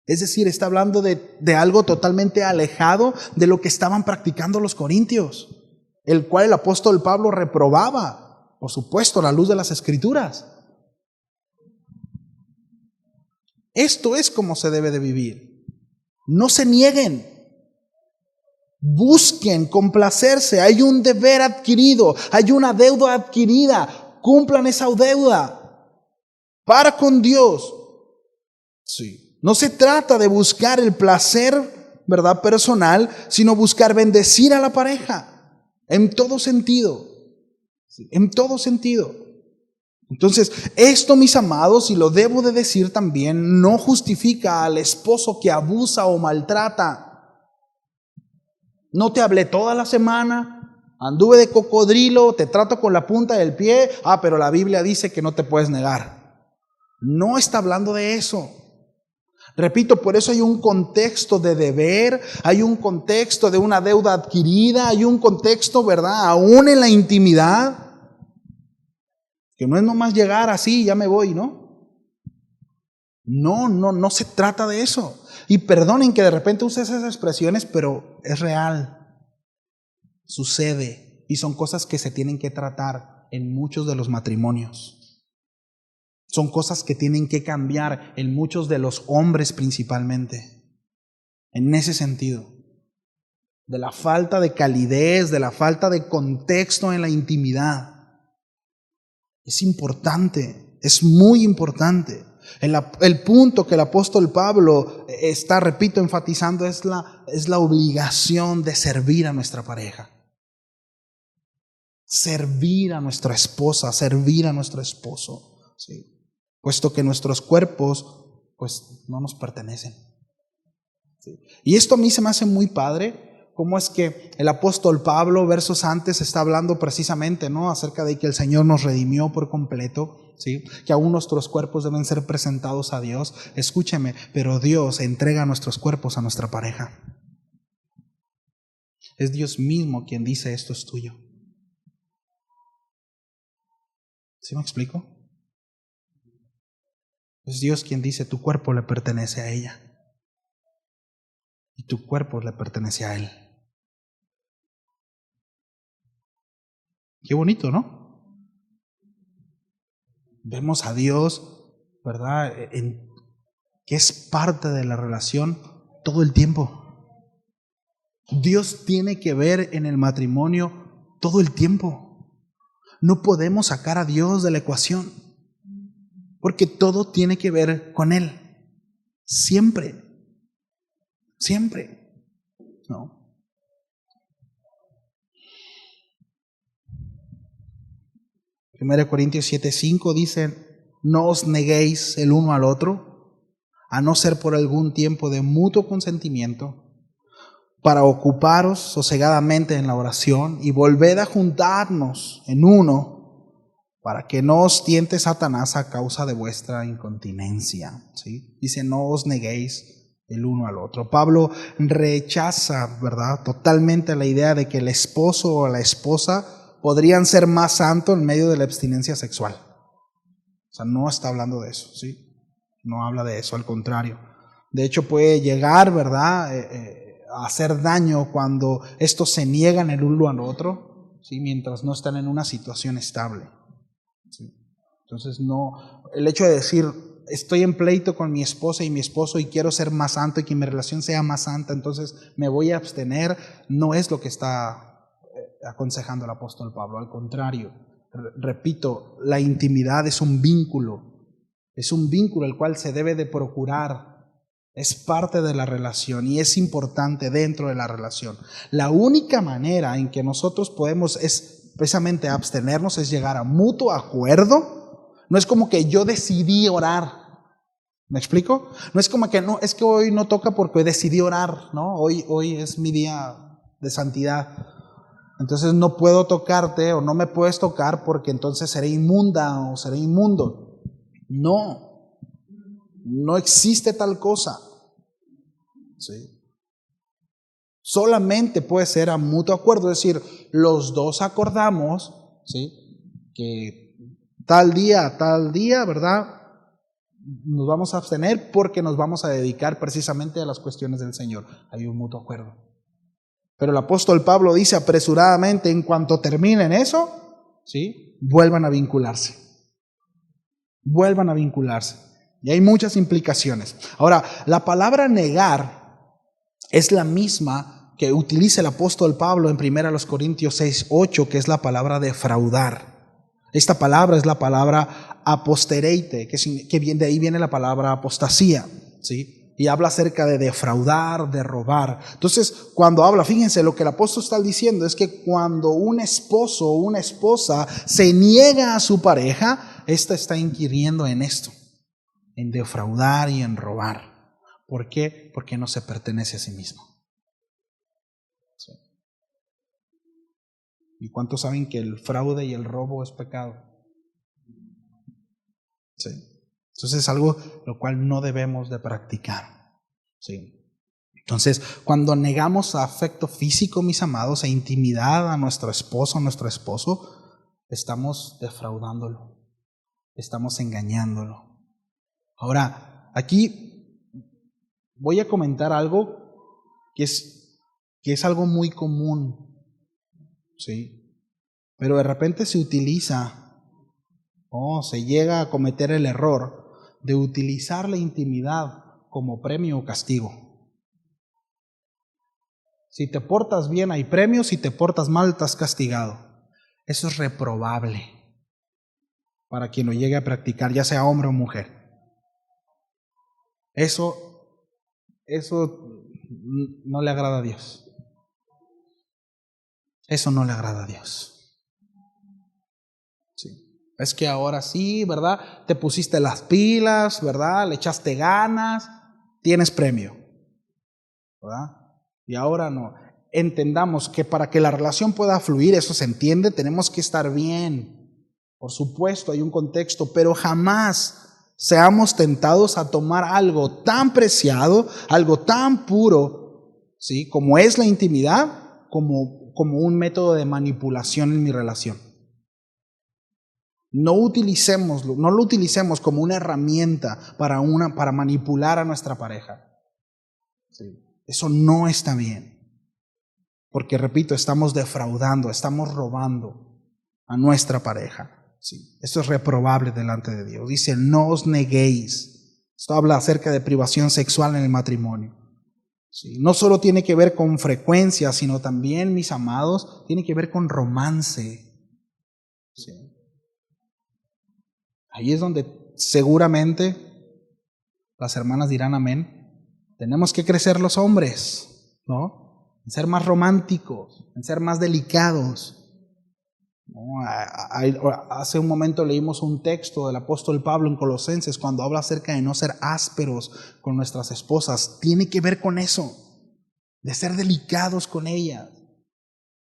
Es decir, está hablando de algo totalmente alejado de lo que estaban practicando los corintios, el cual el apóstol Pablo reprobaba, por supuesto, a la luz de las Escrituras. Esto es como se debe de vivir. No se nieguen. Busquen complacerse. Hay un deber adquirido, hay una deuda adquirida. Cumplan esa deuda para con Dios. Sí. No se trata de buscar el placer, ¿verdad?, personal, sino buscar bendecir a la pareja en todo sentido. Sí. En todo sentido. Entonces, esto, mis amados, y lo debo de decir también, no justifica al esposo que abusa o maltrata. No te hablé toda la semana, anduve de cocodrilo, te trato con la punta del pie, pero la Biblia dice que no te puedes negar. No está hablando de eso. Repito, por eso hay un contexto de deber, hay un contexto de una deuda adquirida, hay un contexto, ¿verdad?, aún en la intimidad, que no es nomás llegar así y ya me voy, ¿no? No se trata de eso. Y perdonen que de repente use esas expresiones, pero es real. Sucede. Y son cosas que se tienen que tratar en muchos de los matrimonios. Son cosas que tienen que cambiar en muchos de los hombres principalmente. En ese sentido. De la falta de calidez, de la falta de contexto en la intimidad. Es importante, es muy importante. El punto que el apóstol Pablo está, repito, enfatizando es la obligación de servir a nuestra pareja. Servir a nuestra esposa, servir a nuestro esposo, ¿sí? Puesto que nuestros cuerpos pues no nos pertenecen. ¿Sí? Y esto a mí se me hace muy padre, cómo es que el apóstol Pablo, versos antes, está hablando precisamente, ¿no?, acerca de que el Señor nos redimió por completo, ¿sí?, que aún nuestros cuerpos deben ser presentados a Dios. Escúcheme, pero Dios entrega nuestros cuerpos a nuestra pareja. Es Dios mismo quien dice: esto es tuyo. ¿Sí me explico? Es Dios quien dice: tu cuerpo le pertenece a ella y tu cuerpo le pertenece a Él. Qué bonito, ¿no? Vemos a Dios, ¿verdad?, que es parte de la relación todo el tiempo. Dios tiene que ver en el matrimonio todo el tiempo. No podemos sacar a Dios de la ecuación, porque todo tiene que ver con Él. Siempre. Siempre. ¿No? 1 Corintios 7:5 dice: no os neguéis el uno al otro, a no ser por algún tiempo de mutuo consentimiento, para ocuparos sosegadamente en la oración, y volved a juntarnos en uno, para que no os tiente Satanás a causa de vuestra incontinencia. ¿Sí? Dice: no os neguéis el uno al otro. Pablo rechaza, ¿verdad?, totalmente la idea de que el esposo o la esposa podrían ser más santos en medio de la abstinencia sexual. O sea, no está hablando de eso, ¿sí? No habla de eso, al contrario. De hecho, puede llegar, ¿verdad?, a hacer daño cuando estos se niegan el uno al otro, ¿sí?, mientras no están en una situación estable. ¿Sí? Entonces, no, el hecho de decir: estoy en pleito con mi esposa y mi esposo y quiero ser más santo y que mi relación sea más santa, entonces me voy a abstener, no es lo que está aconsejando el apóstol Pablo. Al contrario, repito, la intimidad es un vínculo el cual se debe de procurar. Es parte de la relación y es importante dentro de la relación. La única manera en que nosotros podemos es precisamente abstenernos, es llegar a mutuo acuerdo. No es como que yo decidí orar. ¿Me explico? No es como que no, es que hoy no toca porque decidí orar, ¿no? Hoy es mi día de santidad. Entonces no puedo tocarte o no me puedes tocar porque entonces seré inmunda o seré inmundo. No existe tal cosa. ¿Sí? Solamente puede ser a mutuo acuerdo, es decir, los dos acordamos, ¿sí?, que tal día, ¿verdad?, nos vamos a abstener porque nos vamos a dedicar precisamente a las cuestiones del Señor. Hay un mutuo acuerdo. Pero el apóstol Pablo dice apresuradamente: en cuanto terminen eso, ¿sí?, vuelvan a vincularse. Vuelvan a vincularse. Y hay muchas implicaciones. Ahora, la palabra negar es la misma que utiliza el apóstol Pablo en 1 Corintios 6:8, que es la palabra defraudar. Esta palabra es la palabra apostereite, que de ahí viene la palabra apostasía, ¿sí? Y habla acerca de defraudar, de robar. Entonces, cuando habla, fíjense, lo que el apóstol está diciendo es que cuando un esposo o una esposa se niega a su pareja, ésta está inquiriendo en esto, en defraudar y en robar. ¿Por qué? Porque no se pertenece a sí mismo. ¿Sí? ¿Y cuántos saben que el fraude y el robo es pecado? ¿Sí? Entonces es algo lo cual no debemos de practicar. ¿Sí? Entonces, cuando negamos afecto físico, mis amados, e intimidad a nuestro esposo, a nuestro esposo, estamos defraudándolo, estamos engañándolo. Ahora, aquí voy a comentar algo que es algo muy común, ¿sí? Pero de repente se utiliza, se llega a cometer el error de utilizar la intimidad como premio o castigo. Si te portas bien hay premios, si te portas mal estás castigado. Eso es reprobable para quien lo llegue a practicar, ya sea hombre o mujer. Eso no le agrada a Dios. Eso no le agrada a Dios. Sí. Es que ahora sí, ¿verdad? Te pusiste las pilas, ¿verdad? Le echaste ganas, tienes premio, ¿verdad? Y ahora no. Entendamos que para que la relación pueda fluir, eso se entiende, tenemos que estar bien. Por supuesto, hay un contexto, pero jamás seamos tentados a tomar algo tan preciado, algo tan puro, ¿sí? Como es la intimidad, como un método de manipulación en mi relación. No lo utilicemos como una herramienta para manipular a nuestra pareja. ¿Sí? Eso no está bien. Porque, repito, estamos defraudando, estamos robando a nuestra pareja. ¿Sí? Esto es reprobable delante de Dios. Dice, no os neguéis. Esto habla acerca de privación sexual en el matrimonio. ¿Sí? No solo tiene que ver con frecuencia, sino también, mis amados, tiene que ver con romance. ¿Sí? Ahí es donde seguramente las hermanas dirán amén. Tenemos que crecer los hombres, ¿no? En ser más románticos, en ser más delicados, ¿no? Hace un momento leímos un texto del apóstol Pablo en Colosenses cuando habla acerca de no ser ásperos con nuestras esposas. Tiene que ver con eso, de ser delicados con ellas,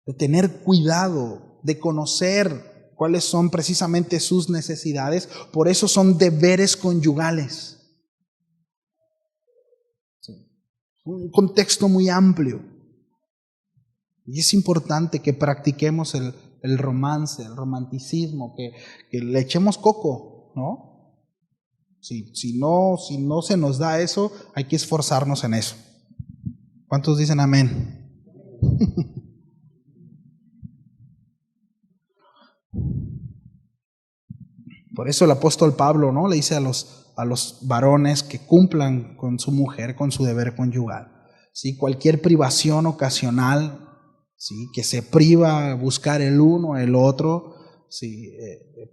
de tener cuidado, de conocer cuáles son precisamente sus necesidades. Por eso son deberes conyugales. Sí. Un contexto muy amplio. Y es importante que practiquemos el romance, el romanticismo, que le echemos coco, ¿no? Si no se nos da eso, hay que esforzarnos en eso. ¿Cuántos dicen amén? Por eso el apóstol Pablo, ¿no?, le dice a los varones que cumplan con su mujer, con su deber conyugal. ¿Sí? Cualquier privación ocasional, ¿sí?, que se priva a buscar el uno el otro, ¿sí?,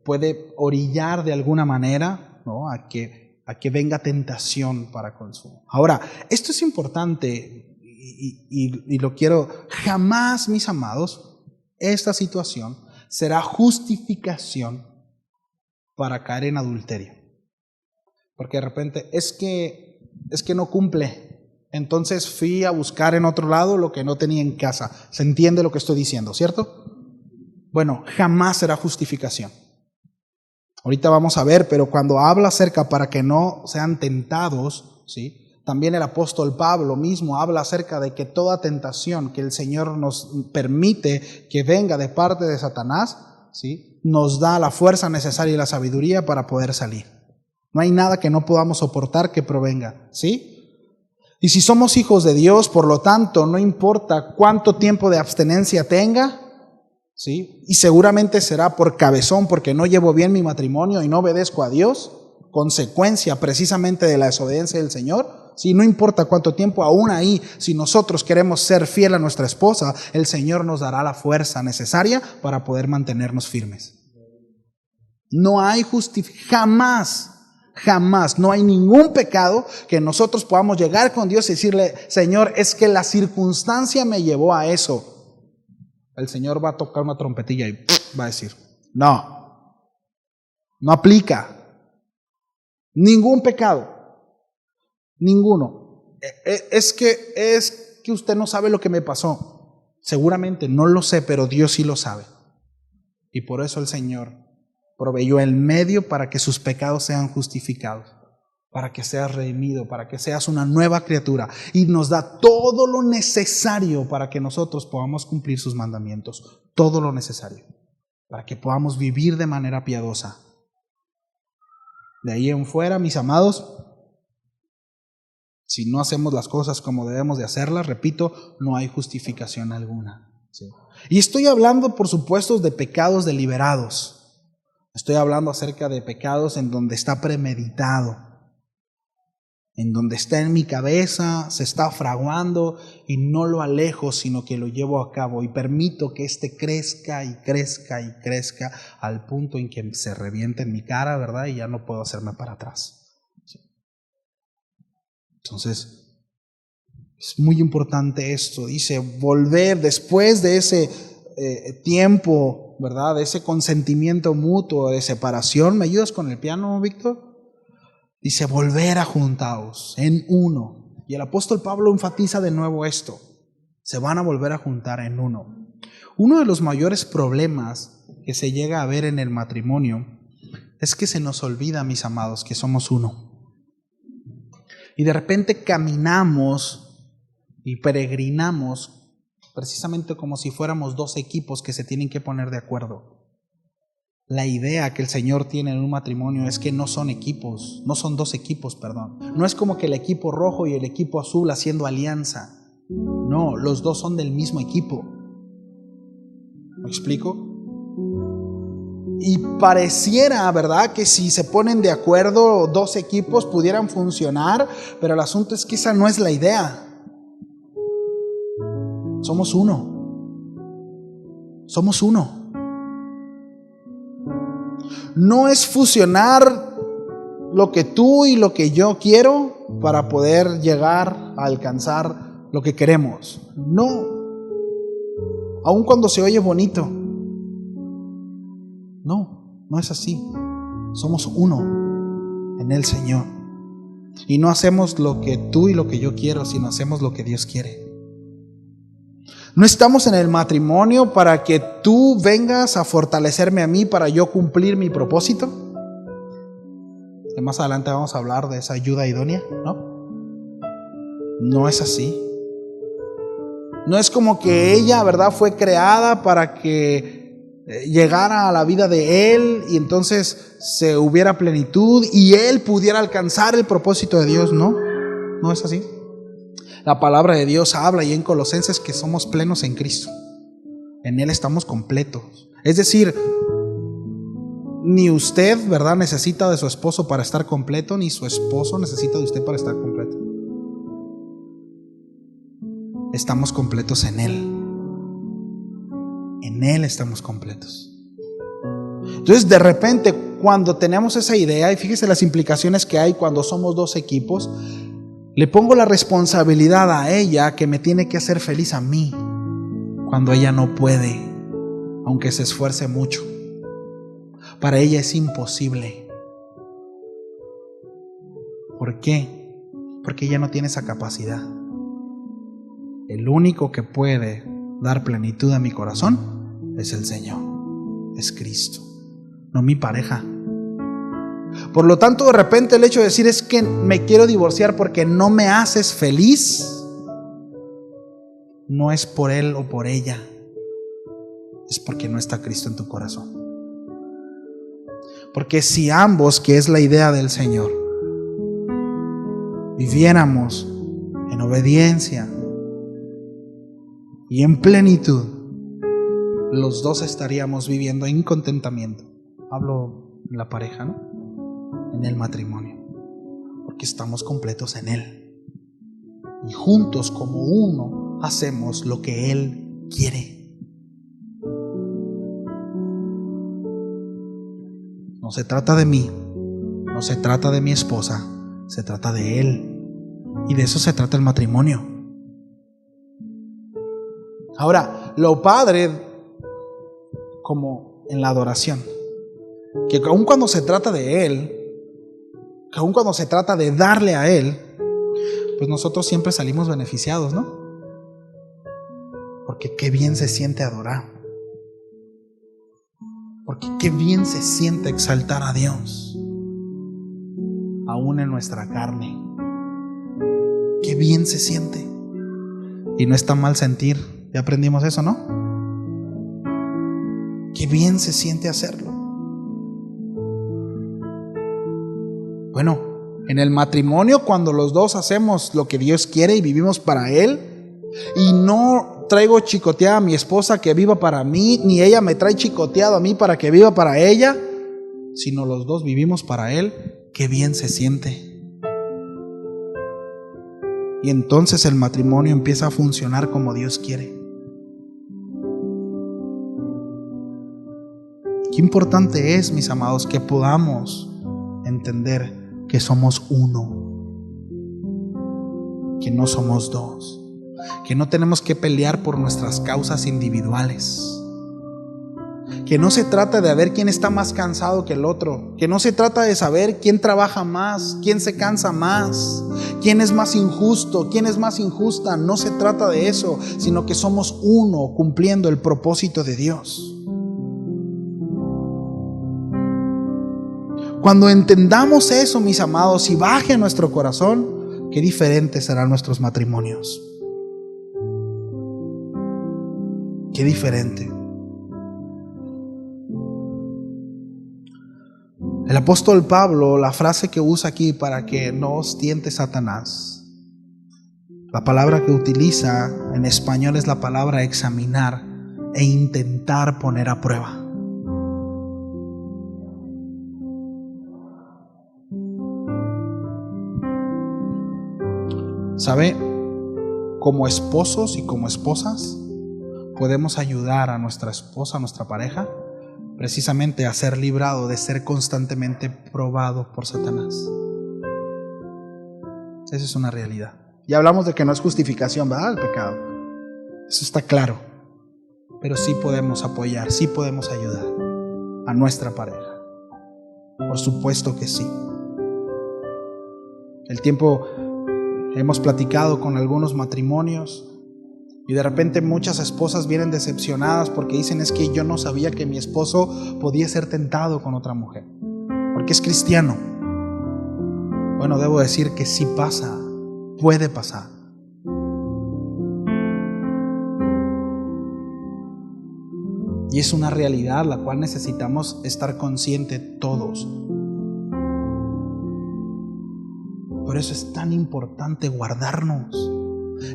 puede orillar de alguna manera, ¿no?, a que venga tentación para consumo. Ahora, esto es importante y lo quiero, jamás, mis amados, esta situación será justificación para caer en adulterio. Porque de repente es que no cumple, entonces fui a buscar en otro lado lo que no tenía en casa. ¿Se entiende lo que estoy diciendo, cierto? Bueno, jamás será justificación. Ahorita vamos a ver, pero cuando habla acerca para que no sean tentados, ¿sí?, también el apóstol Pablo mismo habla acerca de que toda tentación que el Señor nos permite que venga de parte de Satanás, ¿sí?, nos da la fuerza necesaria y la sabiduría para poder salir. No hay nada que no podamos soportar que provenga, ¿sí? Y si somos hijos de Dios, por lo tanto, no importa cuánto tiempo de abstinencia tenga, ¿sí?, y seguramente será por cabezón, porque no llevo bien mi matrimonio y no obedezco a Dios, consecuencia precisamente de la desobediencia del Señor. Sí, no importa cuánto tiempo, aún ahí, si nosotros queremos ser fiel a nuestra esposa, el Señor nos dará la fuerza necesaria para poder mantenernos firmes. No hay jamás, no hay ningún pecado que nosotros podamos llegar con Dios y decirle, Señor, es que la circunstancia me llevó a eso. El Señor va a tocar una trompetilla y va a decir, no aplica. Ningún pecado. Ninguno. Es que usted no sabe lo que me pasó. Seguramente no lo sé, pero Dios sí lo sabe. Y por eso el Señor proveyó el medio para que sus pecados sean justificados, para que seas redimido, para que seas una nueva criatura. Y nos da todo lo necesario para que nosotros podamos cumplir sus mandamientos. Todo lo necesario. Para que podamos vivir de manera piadosa. De ahí en fuera, mis amados, si no hacemos las cosas como debemos de hacerlas, repito, no hay justificación alguna. ¿Sí? Y estoy hablando, por supuesto, de pecados deliberados. Estoy hablando acerca de pecados en donde está premeditado, en donde está en mi cabeza, se está fraguando y no lo alejo, sino que lo llevo a cabo y permito que este crezca y crezca y crezca al punto en que se reviente en mi cara, ¿verdad? Y ya no puedo hacerme para atrás. Entonces, es muy importante esto. Dice, volver después de ese tiempo ¿verdad? De ese consentimiento mutuo de separación. ¿Me ayudas con el piano, Víctor? Dice, volver a juntaros en uno. Y el apóstol Pablo enfatiza de nuevo esto. Se van a volver a juntar en uno. Uno de los mayores problemas que se llega a ver en el matrimonio es que se nos olvida, mis amados, que somos uno. Y de repente caminamos y peregrinamos precisamente como si fuéramos dos equipos que se tienen que poner de acuerdo. La idea que el Señor tiene en un matrimonio es que no son equipos, no son dos equipos, perdón. No es como que el equipo rojo y el equipo azul haciendo alianza. No, los dos son del mismo equipo. ¿Me explico? Y pareciera, ¿verdad?, que si se ponen de acuerdo dos equipos pudieran funcionar, pero el asunto es que esa no es la idea. Somos uno. Somos uno. No es fusionar lo que tú y lo que yo quiero para poder llegar a alcanzar lo que queremos. No. Aun cuando se oye bonito. No es así. Somos uno en el Señor. Y no hacemos lo que tú y lo que yo quiero, sino hacemos lo que Dios quiere. No estamos en el matrimonio para que tú vengas a fortalecerme a mí para yo cumplir mi propósito. Y más adelante vamos a hablar de esa ayuda idónea, ¿no? No es así. No es como que ella, ¿verdad?, fue creada para que llegara a la vida de él y entonces se hubiera plenitud y él pudiera alcanzar el propósito de Dios. No es así. La palabra de Dios habla y en Colosenses que somos plenos en Cristo. En Él estamos completos. Es decir, ni usted, ¿verdad?, necesita de su esposo para estar completo, ni su esposo necesita de usted para estar completo. Estamos completos en Él. En Él estamos completos. Entonces, de repente, cuando tenemos esa idea, y fíjese las implicaciones que hay cuando somos dos equipos, le pongo la responsabilidad a ella que me tiene que hacer feliz a mí cuando ella no puede, aunque se esfuerce mucho. Para ella es imposible. ¿Por qué? Porque ella no tiene esa capacidad. El único que puede dar plenitud a mi corazón es el Señor, es Cristo, no mi pareja. Por lo tanto, de repente el hecho de decir es que me quiero divorciar porque no me haces feliz, no es por él o por ella, es porque no está Cristo en tu corazón. Porque si ambos, que es la idea del Señor, viviéramos en obediencia y en plenitud, los dos estaríamos viviendo en contentamiento. Hablo en la pareja, ¿no? En el matrimonio, porque estamos completos en Él y juntos como uno hacemos lo que Él quiere. No se trata de mí, no se trata de mi esposa, se trata de Él, y de eso se trata el matrimonio. Ahora, lo padre, como en la adoración, que aun cuando se trata de Él, que aun cuando se trata de darle a Él, pues nosotros siempre salimos beneficiados, ¿no? Porque qué bien se siente adorar. Porque qué bien se siente exaltar a Dios, aún en nuestra carne. Qué bien se siente. Y no está mal sentir. Ya aprendimos eso, ¿no? Qué bien se siente hacerlo. Bueno, en el matrimonio, cuando los dos hacemos lo que Dios quiere y vivimos para Él, y no traigo chicoteada a mi esposa que viva para mí, ni ella me trae chicoteado a mí para que viva para ella, sino los dos vivimos para Él, qué bien se siente. Y entonces el matrimonio empieza a funcionar como Dios quiere. Qué importante es, mis amados, que podamos entender que somos uno, que no somos dos, que no tenemos que pelear por nuestras causas individuales, Que no se trata de ver quién está más cansado que el otro, que no se trata de saber quién trabaja más, quién se cansa más, quién es más injusto, quién es más injusta. No se trata de eso, sino que somos uno cumpliendo el propósito de Dios. Cuando entendamos eso, mis amados, y baje a nuestro corazón, qué diferentes serán nuestros matrimonios. Qué diferente. El apóstol Pablo, la frase que usa aquí para que no os tiente Satanás, la palabra que utiliza en español es la palabra examinar e intentar poner a prueba. ¿Sabe? Como esposos y como esposas podemos ayudar a nuestra esposa, a nuestra pareja, precisamente a ser librado de ser constantemente probado por Satanás. Esa es una realidad. Ya hablamos de que no es justificación, ¿verdad? El pecado. Eso está claro. Pero sí podemos apoyar, sí podemos ayudar a nuestra pareja. Por supuesto que sí. El tiempo hemos platicado con algunos matrimonios y de repente muchas esposas vienen decepcionadas porque dicen: es que yo no sabía que mi esposo podía ser tentado con otra mujer, porque es cristiano. Bueno, debo decir que sí pasa, puede pasar. Y es una realidad la cual necesitamos estar conscientes todos. Por eso es tan importante guardarnos.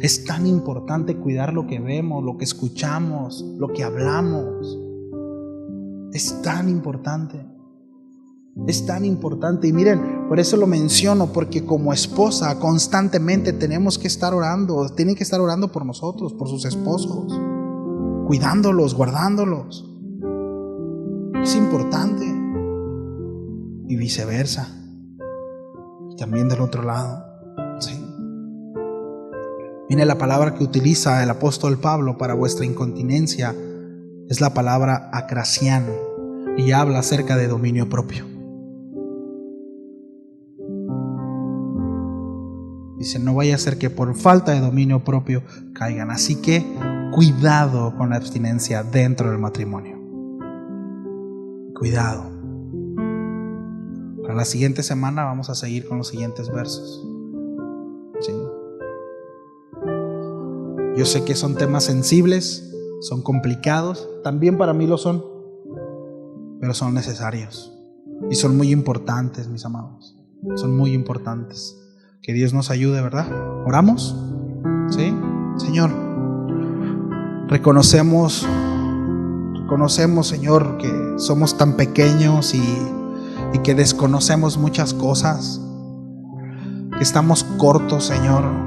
Es tan importante cuidar lo que vemos, lo que escuchamos, lo que hablamos. Es tan importante. Es tan importante. Y miren, por eso lo menciono, porque como esposa constantemente tenemos que estar orando. Tienen que estar orando por nosotros, por sus esposos, cuidándolos, guardándolos. Es importante. Y viceversa. También del otro lado. Sí. Mire, la palabra que utiliza el apóstol Pablo para vuestra incontinencia es la palabra acracián, y habla acerca de dominio propio. Dice: no vaya a ser que por falta de dominio propio caigan. Así que cuidado con la abstinencia dentro del matrimonio. Cuidado. Para la siguiente semana vamos a seguir con los siguientes versos. ¿Sí? Yo sé que son temas sensibles, son complicados, también para mí lo son, pero son necesarios y son muy importantes, mis amados. Son muy importantes. Que Dios nos ayude, ¿verdad? ¿Oramos? ¿Sí? Señor, reconocemos, Señor, que somos tan pequeños y que desconocemos muchas cosas, que estamos cortos, Señor.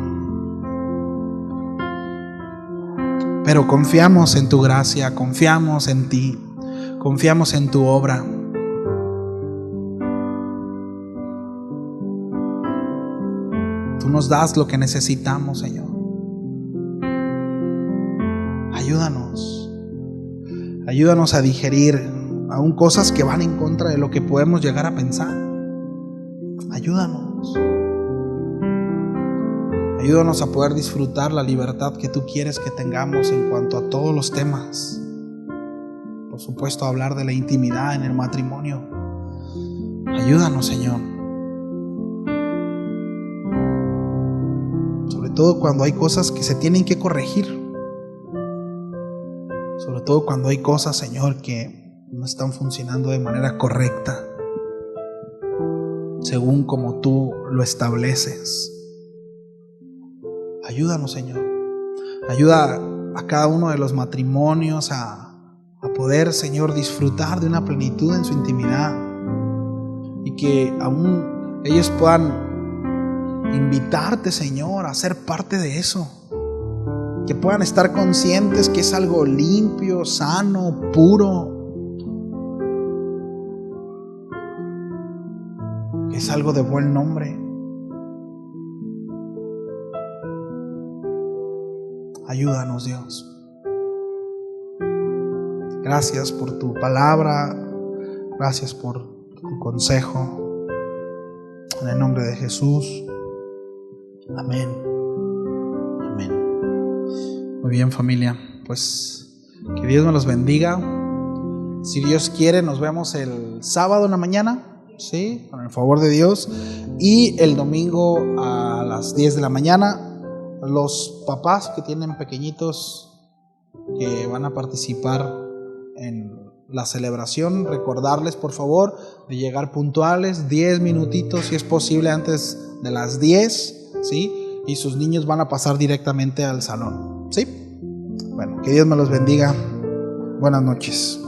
Pero confiamos en tu gracia, confiamos en ti, confiamos en tu obra. Tú nos das lo que necesitamos, Señor. Ayúdanos a digerir aún cosas que van en contra de lo que podemos llegar a pensar. Ayúdanos a poder disfrutar la libertad que tú quieres que tengamos en cuanto a todos los temas. Por supuesto, hablar de la intimidad en el matrimonio. Ayúdanos, Señor. Sobre todo cuando hay cosas que se tienen que corregir. Sobre todo cuando hay cosas, Señor, que no están funcionando de manera correcta, según como tú lo estableces. Ayúdanos, Señor. Ayuda a cada uno de los matrimonios a poder, Señor, disfrutar de una plenitud en su intimidad, y que aún ellos puedan invitarte, Señor, a ser parte de eso. Que puedan estar conscientes que es algo limpio, sano, puro, que es algo de buen nombre. Ayúdanos, Dios. Gracias por tu palabra. Gracias por tu consejo. En el nombre de Jesús. Amén. Amén. Muy bien, familia. Pues que Dios me los bendiga. Si Dios quiere, nos vemos el sábado en la mañana, ¿sí? Con el favor de Dios. Y el domingo a las 10 de la mañana. Los papás que tienen pequeñitos que van a participar en la celebración, recordarles por favor de llegar puntuales, 10 minutitos si es posible antes de las 10, ¿sí? Y sus niños van a pasar directamente al salón, ¿sí? Bueno, que Dios me los bendiga. Buenas noches.